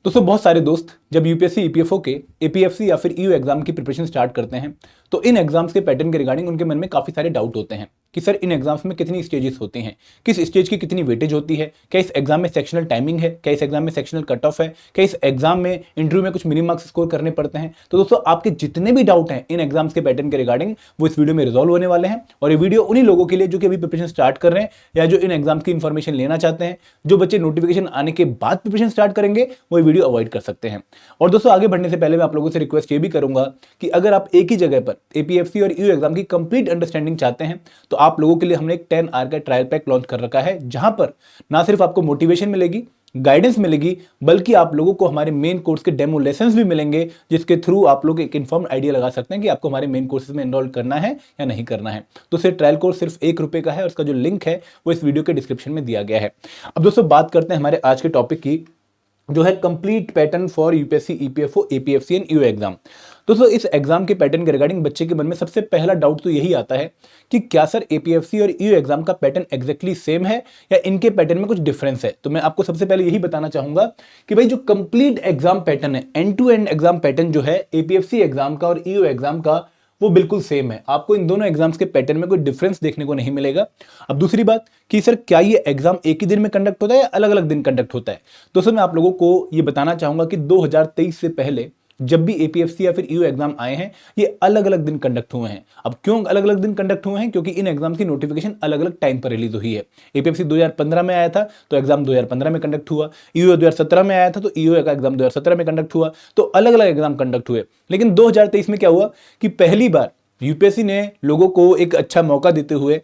दोस्तों बहुत सारे दोस्त जब यूपीएससी ईपीएफओ के एपीएफसी या फिर ईयू एग्जाम की प्रिपरेशन स्टार्ट करते हैं तो इन एग्जाम्स के पैटर्न के रिगार्डिंग उनके मन में काफी सारे डाउट होते हैं कि सर इन एग्जाम्स में कितनी स्टेजेस होती हैं, किस स्टेज की कितनी वेटेज होती है, क्या इस एग्जाम में सेक्शनल टाइमिंग है, क्या इस एग्जाम में सेक्शनल कट ऑफ है, क्या इस एग्जाम में इंटरव्यू में कुछ मिनिमम मार्क्स स्कोर करने पड़ते हैं। तो दोस्तों आपके जितने भी डाउट हैं इन एग्जाम्स के पैटर्न के रिगार्डिंग वो इस वीडियो में रिजॉल्व होने वाले हैं। और ये वीडियो उन्हीं लोगों के लिए जो कि अभी प्रिपरेशन स्टार्ट कर रहे हैं या जो इन एग्जाम्स की इंफॉर्मेशन लेना चाहते हैं। जो बच्चे नोटिफिकेशन आने के बाद प्रिपरेशन स्टार्ट करेंगे वो वीडियो अवॉइड कर सकते हैं। और दोस्तों आगे बढ़ने से पहले मैं आप लोगों से रिक्वेस्ट ये भी करूंगा कि अगर आप एक ही जगह पर एपीएफसी और ईयू एग्जाम की कंप्लीट अंडरस्टैंडिंग चाहते हैं तो आप लोगों के लिए हमने एक 10 आवर का ट्रायल पैक लॉन्च कर रखा है, जहां पर ना सिर्फ आपको मोटिवेशन मिलेगी, गाइडेंस मिलेगी, बल्कि आप लोगों को हमारे मेन कोर्स के डेमो लेसन्स भी मिलेंगे, जिसके थ्रू आप लोग एक इन्फॉर्म आइडिया लगा सकते हैं कि आपको हमारे मेन कोर्सेज में एनरोल करना है या नहीं करना है। तो सिर्फ ट्रायल कोर्स सिर्फ ₹1 का है और उसका जो लिंक है वो इस वीडियो के डिस्क्रिप्शन में दिया गया है। अब दोस्तों बात करते हैं हमारे आज के टॉपिक की, जो है complete pattern for UPSC EPFO APFC and EU exam. दोस्तों इस एग्जाम के पैटर्न के रिगार्डिंग बच्चे के मन में सबसे पहला डाउट तो यही आता है कि क्या सर एपीएफसी और ईयू एग्जाम का पैटर्न एग्जैक्टली सेम है या इनके पैटर्न में कुछ डिफरेंस है। तो मैं आपको सबसे पहले यही बताना चाहूंगा कि भाई जो कंप्लीट एग्जाम पैटर्न है, end to end exam pattern जो है एपीएफसी एग्जाम का और ईयू एग्जाम का, वो बिल्कुल सेम है। आपको इन दोनों एग्जाम्स के पैटर्न में कोई डिफरेंस देखने को नहीं मिलेगा। अब दूसरी बात कि सर क्या ये एग्जाम एक ही दिन में कंडक्ट होता है या अलग अलग दिन कंडक्ट होता है। दोस्तों मैं आप लोगों को ये बताना चाहूंगा कि 2023 से पहले जब भी एपीएफसी या फिर ईयू एग्जाम आए हैं ये अलग अलग दिन कंडक्ट हुए हैं। अब क्यों अलग अलग दिन कंडक्ट हुए हैं? क्योंकि इन एग्जाम की नोटिफिकेशन अलग अलग टाइम पर रिलीज हुई है। एपीएफसी 2015 में आया था तो एग्जाम 2015 में कंडक्ट हुआ, ईयू 2017 में आया था तो ईयू का एग्जाम 2017 में कंडक्ट हुआ। तो अलग अलग एग्जाम कंडक्ट हुए। लेकिन 2023 में क्या हुआ कि पहली बार यूपीएससी ने लोगों को एक अच्छा मौका देते हुए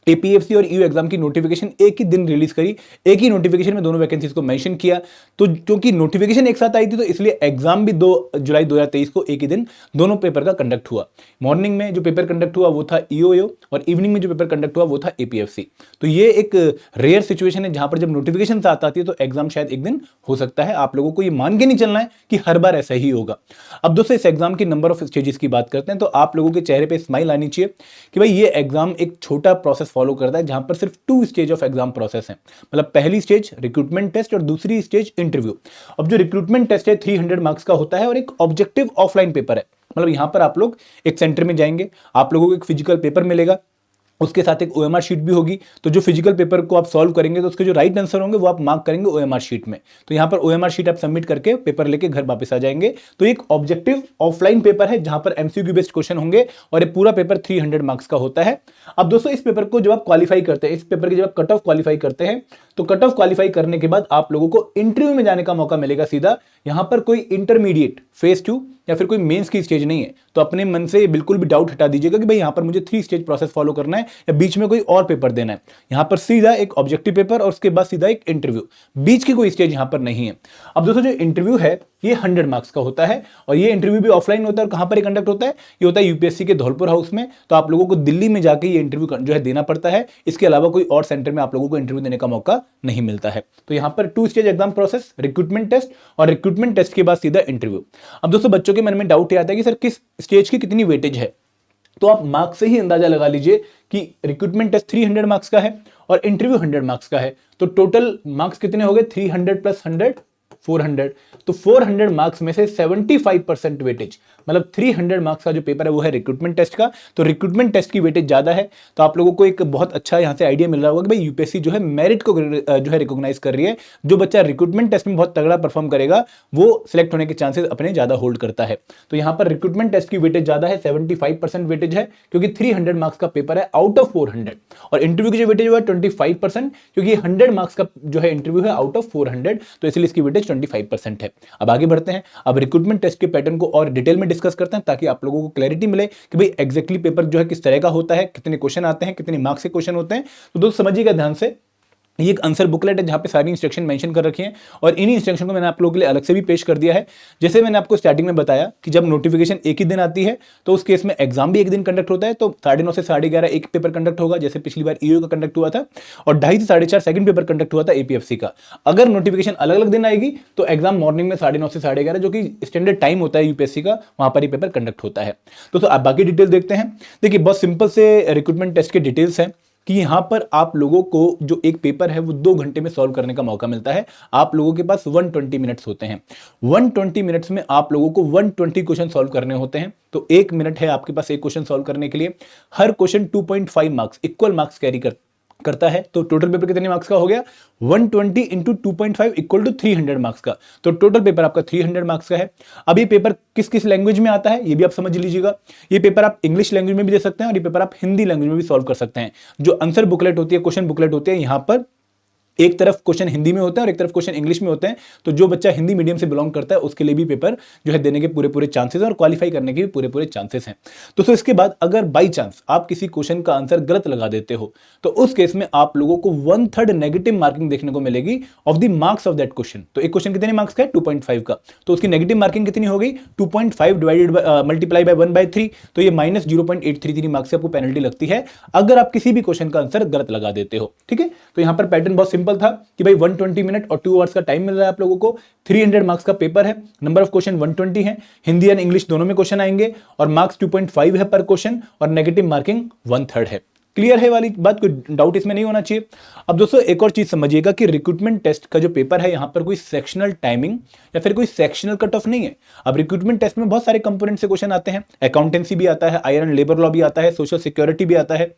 एपीएफसी और ईयू एग्जाम की नोटिफिकेशन एक ही दिन रिलीज करी। एक ही नोटिफिकेशन में दोनों वैकेंसीज को मेंशन किया। तो क्योंकि नोटिफिकेशन एक साथ आई थी तो इसलिए एग्जाम भी 2 जुलाई 2023 को एक ही दिन दोनों पेपर का कंडक्ट हुआ। मॉर्निंग में जो पेपर कंडक्ट हुआ वो था ईओ और इवनिंग में जो पेपर कंडक्ट हुआ वो था एपीएफसी। तो ये एक रेयर सिचुएशन है जहां पर जब नोटिफिकेशन साथ आती है तो एग्जाम शायद एक दिन हो सकता है। आप लोगों को ये मान के नहीं चलना है कि हर बार ऐसा ही होगा। अब दोस्तों इस एग्जाम की नंबर ऑफ स्टेजेस की बात करते हैं तो आप लोगों के चेहरे पर स्माइल आनी चाहिए कि भाई ये एग्जाम एक छोटा प्रोसेस फॉलो करता है जहां पर सिर्फ 2 स्टेज ऑफ एग्जाम प्रोसेस है। मतलब पहली स्टेज रिक्रूटमेंट टेस्ट और दूसरी स्टेज इंटरव्यू। अब जो रिक्रूटमेंट टेस्ट है 300 मार्क्स का होता है और एक ऑब्जेक्टिव ऑफलाइन पेपर है। मतलब यहां पर आप लोग एक सेंटर में जाएंगे, आप लोगों को एक फिजिकल पेपर मिलेगा, उसके साथ एक ओएमआर शीट भी होगी। तो जो फिजिकल पेपर को आप सॉल्व करेंगे तो उसके जो राइट आंसर होंगे वो आप मार्क करेंगे ओएमआर शीट में। तो यहाँ पर ओएमआर शीट आप सबमिट करके पेपर लेके घर वापस आ जाएंगे। तो एक ऑब्जेक्टिव ऑफलाइन पेपर है जहां पर एमसीक्यू बेस्ड क्वेश्चन होंगे और ये पूरा पेपर 300 मार्क्स का होता है। अब दोस्तों इस पेपर को जब आप क्वालिफाई करते हैं, इस पेपर की जब आप कट ऑफ क्वालिफाई करते हैं तो कट ऑफ क्वालिफाई करने के बाद आप लोगों को इंटरव्यू में जाने का मौका मिलेगा सीधा। यहां पर कोई इंटरमीडिएट फेज 2 या फिर कोई मेंस की स्टेज नहीं है। तो अपने मन से बिल्कुल भी डाउट हटा दीजिएगा कि भाई यहां पर मुझे 3 स्टेज प्रोसेस फॉलो करना है या बीच में कोई और पेपर देना है। यहां पर सीधा एक ऑब्जेक्टिव पेपर और उसके बाद सीधा एक इंटरव्यू, बीच की कोई स्टेज यहां पर नहीं है। अब दोस्तों जो इंटरव्यू है ये 100 मार्क्स का होता है और ये इंटरव्यू भी ऑफलाइन होता है। और कहां पर कंडक्ट होता है? ये होता है यूपीएससी के धौलपुर हाउस में। तो आप लोगों को दिल्ली में जाके ये इंटरव्यू जो है देना पड़ता है। इसके अलावा कोई और सेंटर में आप लोगों को इंटरव्यू देने का मौका नहीं मिलता है। तो यहां पर 2 stage exam process, recruitment test और रिक्रूटमेंट टेस्ट के बाद सीधा इंटरव्यू। अब दोस्तों बच्चों के मन में डाउट आता है कि सर किस स्टेज की कितनी वेटेज है। तो आप मार्क्स से ही अंदाजा लगा लीजिए कि रिक्रूटमेंट टेस्ट 300 मार्क्स का है और इंटरव्यू 100 मार्क्स का है। तो टोटल मार्क्स कितने हो गए? 300 प्लस 100 400। तो 400 मार्क्स में से 75% वेटेज, मतलब 300 मार्क्स का जो पेपर है वो है रिक्रूटमेंट टेस्ट का। तो रिक्रूटमेंट टेस्ट की वेटेज ज्यादा है। तो आप लोगों को एक बहुत अच्छा यहां से आइडिया मिल रहा होगा कि भाई यूपीएससी जो है मेरिट को जो है रिकॉग्नाइज कर रही है। जो बच्चा रिक्रूटमेंट टेस्ट में बहुत तगड़ा परफॉर्म करेगा वो सिलेक्ट होने के चांसेस अपने ज्यादा होल्ड करता है। तो यहां पर रिक्रूटमेंट टेस्ट की वेटेज ज्यादा है, 75% वेटेज है क्योंकि 300 मार्क्स का पेपर है आउट ऑफ 400। और इंटरव्यू की जो वेटेज है 25% क्योंकि 100 मार्क्स का जो है इंटरव्यू है आउट ऑफ 400। तो इसलिए इसकी वेटेज 25% है। अब आगे बढ़ते हैं, अब रिक्रूटमेंट टेस्ट के पैटर्न को और डिटेल में डिस्कस करते हैं ताकि आप लोगों को क्लैरिटी मिले कि भाई एग्जैक्टली पेपर जो है किस तरह का होता है, कितने क्वेश्चन आते हैं, कितने मार्क्स के क्वेश्चन होते हैं। तो दोस्तों समझिएगा ध्यान से, ये एक आंसर बुकलेट है जहां पे सारी इंस्ट्रक्शन मेंशन कर रखी हैं और इन्हीं इंस्ट्रक्शन को मैंने आप लोगों के लिए अलग से भी पेश कर दिया है। जैसे मैंने आपको स्टार्टिंग में बताया कि जब नोटिफिकेशन एक ही दिन आती है तो उस केस में एग्जाम भी एक दिन कंडक्ट होता है। तो 9:30 से 11:30 एक पेपर कंडक्ट होगा, जैसे पिछली बार ईओ का कंडक्ट हुआ था, और 2:30 से 4:30 सेकंड पेपर कंडक्ट हुआ था एपीएफसी का। अगर नोटिफिकेशन अलग अलग दिन आएगी तो एग्जाम मॉर्निंग में 9:30 से 11:30 जो कि स्टैंडर्ड टाइम होता है यूपीएससी का, वहां पर ये पेपर कंडक्ट होता है। तो आप बाकी डिटेल देखते हैं। देखिए बहुत सिंपल से रिक्रूटमेंट टेस्ट के डिटेल्स हैं। कि यहाँ पर आप लोगों को जो एक पेपर है वो 2 घंटे में सॉल्व करने का मौका मिलता है। आप लोगों के पास 120 मिनट्स होते हैं। 120 मिनट्स में आप लोगों को 120 क्वेश्चन सॉल्व करने होते हैं। तो 1 मिनट है आपके पास एक क्वेश्चन सॉल्व करने के लिए। हर question 2.5 marks, equal marks carry करता है। तो टोटल पेपर कितने मार्क्स का हो गया? 120 इंटू 2.5 इक्वल टू 300 मार्क्स का। तो टोटल पेपर आपका 300 मार्क्स का है। अब ये पेपर किस किस लैंग्वेज में आता है ये भी आप समझ लीजिएगा। ये पेपर आप इंग्लिश लैंग्वेज में भी दे सकते हैं और ये पेपर आप हिंदी लैंग्वेज में भी सॉल्व कर सकते हैं। जो आंसर बुकलेट होती है, क्वेश्चन बुकलेट होती है, यहां पर एक तरफ क्वेश्चन हिंदी में होते हैं और एक तरफ क्वेश्चन इंग्लिश में होते हैं। तो जो बच्चा हिंदी मीडियम से बिलोंग करता है उसके लिए भी पेपर जो है देने के पूरे पूरे चांसेस हैं और क्वालिफाई करने के भी पूरे पूरे चांसेस हैं। तो इसके बाद अगर बाई चांस आप किसी क्वेश्चन का आंसर गलत लगा देते हो तो उस केस में आप लोगों को 1/3 नेगेटिव मार्किंग देखने को मिलेगी of the marks of that question. तो एक क्वेश्चन कितने मार्क्स का है? 2.5 का। तो उसकी नेगेटिव मार्किंग कितनी हो गई? 2.5 डिवाइडेड मल्टीप्लाई बाय 1/3। तो ये माइनस 0.833 मार्क्स से आपको पेनल्टी लगती है अगर आप किसी भी क्वेश्चन का आंसर गलत लगा देते हो। ठीक है, तो यहां पर पैटर्न बहुत सिंपल था कि भाई 120 मिनट और 2 आवर्स का टाइम मिल रहा है आप लोगों को। 300 मार्क्स का पेपर है, नंबर ऑफ क्वेश्चन 120 है, हिंदी एंड इंग्लिश दोनों में क्वेश्चन आएंगे और मार्क्स 2.5 है पर क्वेश्चन और नेगेटिव मार्किंग 1/3 है। क्लियर है वाली बात? कोई डाउट इसमें नहीं होना चाहिए। अब दोस्तों एक और चीज समझिएगा कि रिक्रूटमेंट टेस्ट का जो पेपर है यहां पर कोई सेक्शनल टाइमिंग या फिर कोई सेक्शनल कट ऑफ नहीं है। अब रिक्रूटमेंट टेस्ट में बहुत सारे कंपोनेंट से क्वेश्चन आते हैं। अकाउंटेंसी भी आता है, आयरन लेबर लॉ भी आता है, सोशल सिक्योरिटी भी आता है,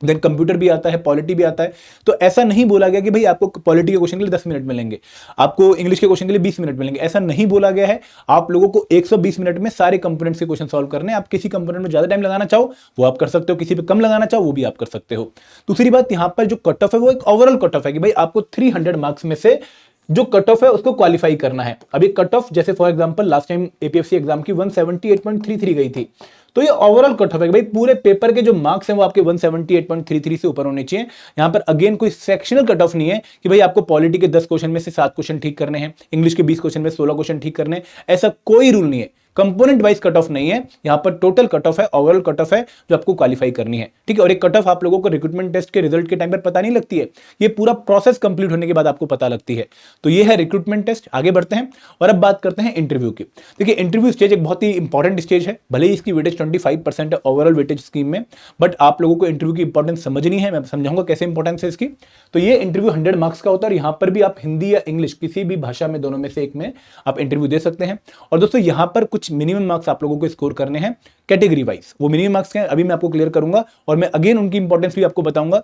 देन कंप्यूटर भी आता है, पॉलिटी भी आता है। तो ऐसा नहीं बोला गया कि भाई आपको पॉलिटी के क्वेश्चन के लिए 10 मिनट मिलेंगे, आपको इंग्लिश के क्वेश्चन के लिए 20 मिनट मिलेंगे, ऐसा नहीं बोला गया है। आप लोगों को 120 मिनट में सारे कंपोनेंट्स के क्वेश्चन सॉल्व करने हैं। आप किसी कंपोनेंट में ज्यादा टाइम लगाना चाहो वो आप कर सकते हो, किसी पे कम लगाना चाहो वो भी आप कर सकते हो। दूसरी बात, यहां पर जो कट ऑफ है वो एक ओवरऑल कट ऑफ है कि भाई आपको 300 मार्क्स में से जो कट ऑफ है उसको क्वालिफाई करना है। अभी कट ऑफ जैसे for example last time APFC exam की 178.33 गई थी, तो ये ओवरऑल कट ऑफ है भाई पूरे पेपर के जो मार्क्स हैं वो आपके 178.33 से ऊपर होने चाहिए। यहां पर अगेन कोई सेक्शनल कट ऑफ नहीं है कि भाई आपको पॉलिटी के 10 क्वेश्चन में से 7 क्वेश्चन ठीक करने हैं, इंग्लिश के 20 क्वेश्चन में 16 क्वेश्चन ठीक करने हैं, ऐसा कोई रूल नहीं है। कंपोनेंट वाइज कट ऑफ नहीं है, यहां पर टोटल कट ऑफ है, ओवरऑल कट ऑफ है जो आपको क्वालिफाई करनी है। ठीक है, और एक कट ऑफ आप लोगों को रिक्रूटमेंट टेस्ट के रिजल्ट के टाइम पर पता नहीं लगती है, ये पूरा प्रोसेस कंप्लीट होने के बाद आपको पता लगती है। तो ये है रिक्रूटमेंट टेस्ट। आगे बढ़ते हैं और अब बात करते हैं इंटरव्यू की। देखिए इंटरव्यू स्टेज एक बहुत ही इंपॉर्टेंट स्टेज है, भले ही इसकी वेटेज 25% है ओवरऑल वेटेज स्कीम में, बट आप लोगों को इंटरव्यू की इंपॉर्टेंस समझनी है। मैं समझाऊंगा कैसे इंपॉर्टेंस है इसकी। तो ये इंटरव्यू 100 मार्क्स का होता है और यहां पर भी आप हिंदी या इंग्लिश किसी भी भाषा में दोनों में से एक में आप इंटरव्यू दे सकते हैं। और दोस्तों यहां पर कुछ मिनिमम मार्क्स आप लोगों को स्कोर करने हैं कैटेगरी वाइज। वो मिनिमम मार्क्स हैं अभी मैं आपको क्लियर करूंगा और मैं अगेन उनकी इंपॉर्टेंस भी आपको बताऊंगा।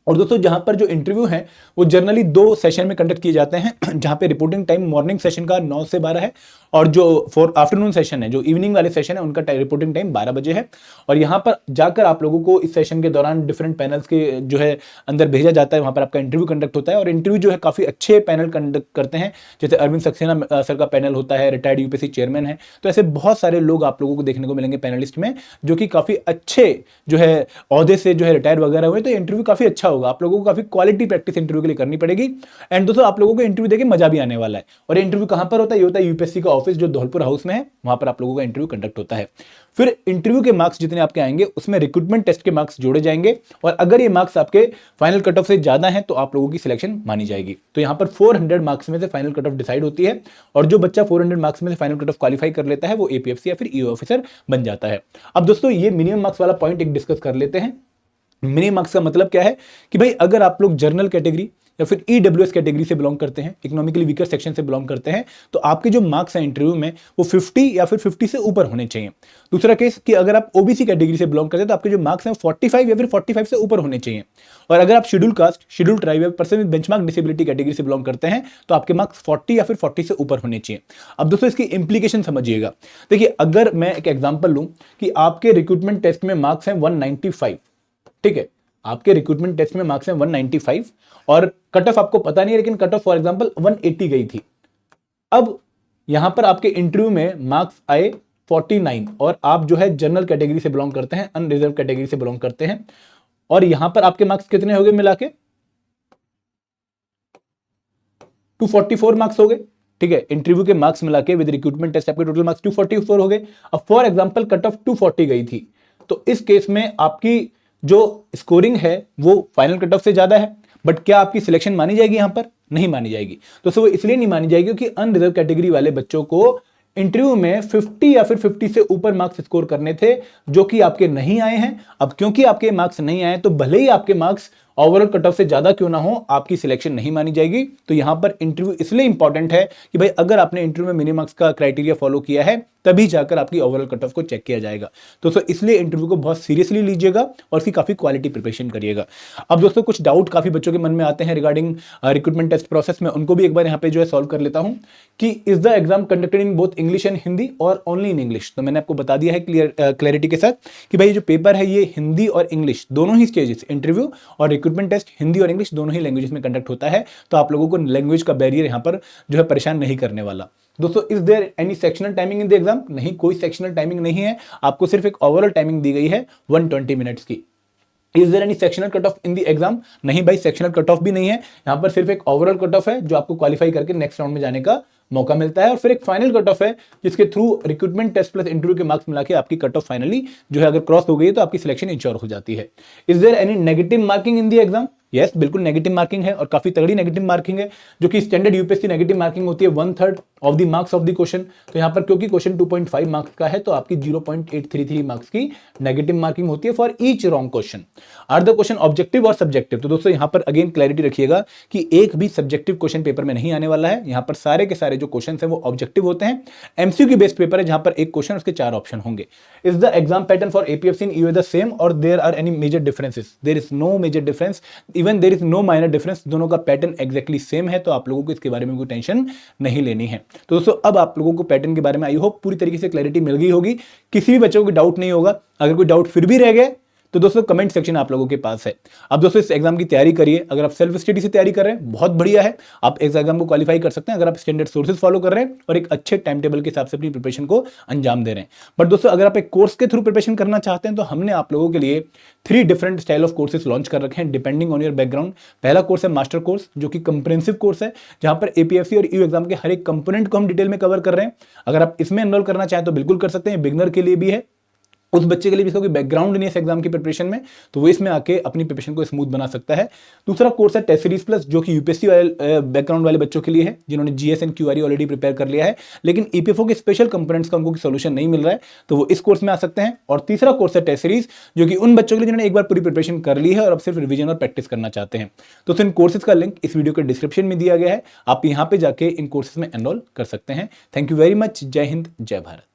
और दोस्तों जहां पर जो इंटरव्यू है वो जनरली 2 सेशन में कंडक्ट किए जाते हैं, जहां पे रिपोर्टिंग टाइम मॉर्निंग सेशन का 9 से 12 है और जो आफ्टरनून सेशन है, जो इवनिंग वाले सेशन है, उनका रिपोर्टिंग टाइम 12 बजे है। और यहां पर जाकर आप लोगों को इस सेशन के दौरान डिफरेंट पैनल्स के जो है अंदर भेजा जाता है, वहां पर आपका इंटरव्यू कंडक्ट होता है और इंटरव्यू जो है काफी अच्छे पैनल कंडक्ट करते हैं। जैसे अरविंद सक्सेना सर का पैनल होता है, रिटायर्ड यूपीएससी चेयरमैन है। तो ऐसे बहुत सारे लोग आप लोगों को देखने को मिलेंगे पैनलिस्ट में जो कि काफी अच्छे जो है ओहदे से जो है रिटायर वगैरह हुए। तो इंटरव्यू काफी अच्छा होगा, आप लोगों को काफी क्वालिटी प्रैक्टिस इंटरव्यू के लिए करनी पड़ेगी। एंड दोस्तों आप लोगों को इंटरव्यू देके मजा भी आने वाला है। और इंटरव्यू कहां पर होता है? ये होता है यूपीएससी का ऑफिस जो धौलपुर हाउस में है, वहां पर आप लोगों का इंटरव्यू कंडक्ट होता है। फिर इंटरव्यू के मार्क्स जितने आपके आएंगे उसमें रिक्रूटमेंट टेस्ट के मार्क्स जोड़े जाएंगे और अगर ये मार्क्स आपके फाइनल कट ऑफ से ज्यादा हैं तो आप लोगों की सिलेक्शन मानी जाएगी। तो यहां पर 400 मार्क्स में से फाइनल कट ऑफ डिसाइड होती है और जो बच्चा 400 मार्क्स में से फाइनल कट ऑफ क्वालिफाई कर लेता है वो एपीएफसी या फिर ईओ ऑफिसर बन जाता है। अब दोस्तों ये मिनिमम मार्क्स वाला पॉइंट एक डिस्कस कर लेते हैं। मिनिमम मार्क्स का मतलब क्या है कि भाई अगर आप लोग जनरल कैटेगरी या फिर ईडब्ल्यूएस कैटेगरी से बिलोंग करते हैं, इकोनॉमिकली वीकर सेक्शन से बिलोंग करते हैं, तो आपके जो मार्क्स हैं इंटरव्यू में वो 50 या फिर 50 से ऊपर होने चाहिए। दूसरा केस कि अगर आप ओबीसी कैटेगरी से बिलोंग करते हैं तो आपके जो मार्क्स हैं 45 या फिर 45 से ऊपर होने चाहिए। और अगर आप शेड्यूल कास्ट, शेड्यूल ट्राइब या person with benchmark disability category से बिलोंग करते हैं तो आपके मार्क्स 40 या फिर 40 से ऊपर होने चाहिए। अब दोस्तों इसकी इंप्लीकेशन समझिएगा। देखिए अगर मैं एक एग्जांपल लूं कि आपके रिक्रूटमेंट टेस्ट में मार्क्स हैं 195, ठीक है, आपके रिक्रूटमेंट टेस्ट में मार्क्स हैं 195 और कट ऑफ आपको पता नहीं है, लेकिन कट ऑफ फॉर एग्जांपल 180 गई थी। अब यहां पर आपके इंटरव्यू में मार्क्स आए 49 और आप जो है जनरल कैटेगरी से बिलोंग करते हैं, अनरिजर्व कैटेगरी से बिलोंग करते हैं और यहां पर आपके मार्क्स कितने हो गए मिला के? 244 मार्क्स हो गए। ठीक है, इंटरव्यू के मार्क्स मिला के विद रिक्रूटमेंट टेस्ट आपके टोटल मार्क्स 244 हो गए। अब फॉर एग्जांपल कट ऑफ 240 गई थी, तो इस केस में आपकी जो स्कोरिंग है वो फाइनल कट ऑफ से ज्यादा है, बट क्या आपकी सिलेक्शन मानी जाएगी? यहां पर नहीं मानी जाएगी। तो वो इसलिए नहीं मानी जाएगी क्योंकि अनरिजर्व कैटेगरी वाले बच्चों को इंटरव्यू में 50 या फिर 50 से ऊपर मार्क्स स्कोर करने थे, जो कि आपके नहीं आए हैं। अब क्योंकि आपके मार्क्स नहीं आए, तो भले ही आपके मार्क्स ओवरऑल कट ऑफ से ज्यादा क्यों ना हो, आपकी सिलेक्शन नहीं मानी जाएगी। तो यहां पर इंटरव्यू इसलिए इंपॉर्टेंट है कि भाई अगर आपने इंटरव्यू में मिनिमम मार्क्स का क्राइटेरिया फॉलो किया है, तभी जाकर आपकी ओवरऑल कट ऑफ को चेक किया जाएगा। दोस्तों इसलिए इंटरव्यू को बहुत सीरियसली लीजिएगा और उसकी काफी क्वालिटी प्रिपरेशन करिएगा। अब दोस्तों कुछ डाउट काफी बच्चों के मन में आते हैं रिगार्डिंग रिक्रूटमेंट टेस्ट प्रोसेस में, उनको भी एक बार यहाँ पे जो है सॉल्व कर लेता हूं कि is the exam conducted in both English and Hindi और ओनली इन इंग्लिश। तो मैंने आपको बता दिया है क्लियरिटी के साथ कि भाई जो पेपर है ये हिंदी और इंग्लिश दोनों ही स्टेजेस, इंटरव्यू और रिक्रूटमेंट टेस्ट हिंदी और इंग्लिश दोनों ही लैंग्वेजेस में कंडक्ट होता है। तो आप लोगों को लैंग्वेज का बैरियर यहाँ पर जो है परेशान नहीं करने वाला। दोस्तों is there any sectional timing in the exam? नहीं, कोई सेक्शनल टाइमिंग नहीं है, आपको सिर्फ एक ओवरऑल टाइमिंग दी गई है 120 मिनट्स की। Is there any sectional cut off in the exam? नहीं भाई, सेक्शनल कट ऑफ भी नहीं है, यहां पर सिर्फ एक ओवरऑल कट ऑफ है जो आपको क्वालिफाई करके नेक्स्ट राउंड में जाने का मौका मिलता है, और फिर एक फाइनल कट ऑफ है जिसके through recruitment test plus interview के मार्क्स मिला के आपकी कट ऑफ फाइनली जो है अगर क्रॉस हो गई है तो आपकी सिलेक्शन इंश्योर हो जाती है। Is there any negative marking in the exam? Yes, बिल्कुल नेगेटिव मार्किंग है और काफी तगड़ी नेगेटिव मार्किंग है, जो कि स्टैंडर्ड यूपीएससी नेगेटिव मार्किंग होती है 1/3 of the marks of the question. तो यहां पर क्योंकि क्वेश्चन 2.5 मार्क्स का है, तो आपकी 0.833 मार्क्स की नेगेटिव मार्किंग होती है for each wrong question. Are the question objective और सब्जेक्टिव? तो दोस्तों यहां पर अगेन क्लैरिटी रखिएगा कि एक भी सब्जेक्टिव क्वेश्चन पेपर में नहीं आने वाला है। यहां पर सारे के सारे जो क्वेश्चन है वो ऑब्जेक्टिव होते हैं। एमसीक्यू बेस्ड पेपर है जहां पर एक क्वेश्चन उसके 4 ऑप्शन होंगे। Is the exam pattern for APFC in EOA the same और there are any major differences? There is no major difference, even there is no minor difference. दोनों का pattern exactly same है, तो आप लोगों को इसके बारे में कोई टेंशन नहीं लेनी है। तो दोस्तों अब आप लोगों को पैटर्न के बारे में आई होप पूरी तरीके से क्लैरिटी मिल गई होगी, किसी भी बच्चों को डाउट नहीं होगा। अगर कोई डाउट फिर भी रह गया तो दोस्तों कमेंट सेक्शन आप लोगों के पास है। अब दोस्तों इस एग्जाम की तैयारी करिए। अगर आप सेल्फ स्टडी से तैयारी कर रहे हैं बहुत बढ़िया है, आप इस एग्जाम को क्वालिफाई कर सकते हैं अगर आप स्टैंडर्ड सोर्सेज फॉलो कर रहे हैं और एक अच्छे टाइम टेबल के हिसाब से अपनी प्रिपरेशन को अंजाम दे रहे हैं। बट दोस्तों अगर आप एक कोर्स के थ्रू प्रिपरेशन करना चाहते हैं तो हमने आप लोगों के लिए 3 different style of courses launch कर रखे हैं डिपेंडिंग ऑन योर बैकग्राउंड। पहला कोर्स है मास्टर कोर्स, जो कि कंप्रिहेंसिव कोर्स है, जहां पर एपीएफसी और ईओ एग्जाम के हर एक कंपोनेंट को हम डिटेल में कवर कर रहे हैं। अगर आप इसमें एनरोल करना चाहें तो बिल्कुल कर सकते हैं, बिगिनर के लिए भी है, उस बच्चे के लिए जिसका कोई बैकग्राउंड नहीं है इस एग्जाम की प्रिपरेशन में, तो वो इसमें आके अपनी प्रिपरेशन को स्मूथ बना सकता है। दूसरा कोर्स है टेस्ट सीरीज प्लस, जो कि यूपीएससी वाले बैकग्राउंड वाले बच्चों के लिए है, जिन्होंने जीएस एंड क्यूआरई ऑलरेडी प्रिपेयर कर लिया है, लेकिन ईपीएफओ के स्पेशल कंपोनेंट्स का उनको सोल्यूशन नहीं मिल रहा है, तो वो इस कोर्स में आ सकते हैं। और तीसरा कोर्स है टेस्ट सीरीज, जो कि उन बच्चों के लिए जिन्होंने एक बार पूरी प्रिपरेशन कर ली है और अब सिर्फ रिविजन और प्रैक्टिस करना चाहते हैं। तो इन कोर्सेज का लिंक इस वीडियो के डिस्क्रिप्शन में दिया गया है, आप यहाँ पे जाके इन कोर्सेज में एनरोल कर सकते हैं। Thank you very much. जय हिंद, जय भारत।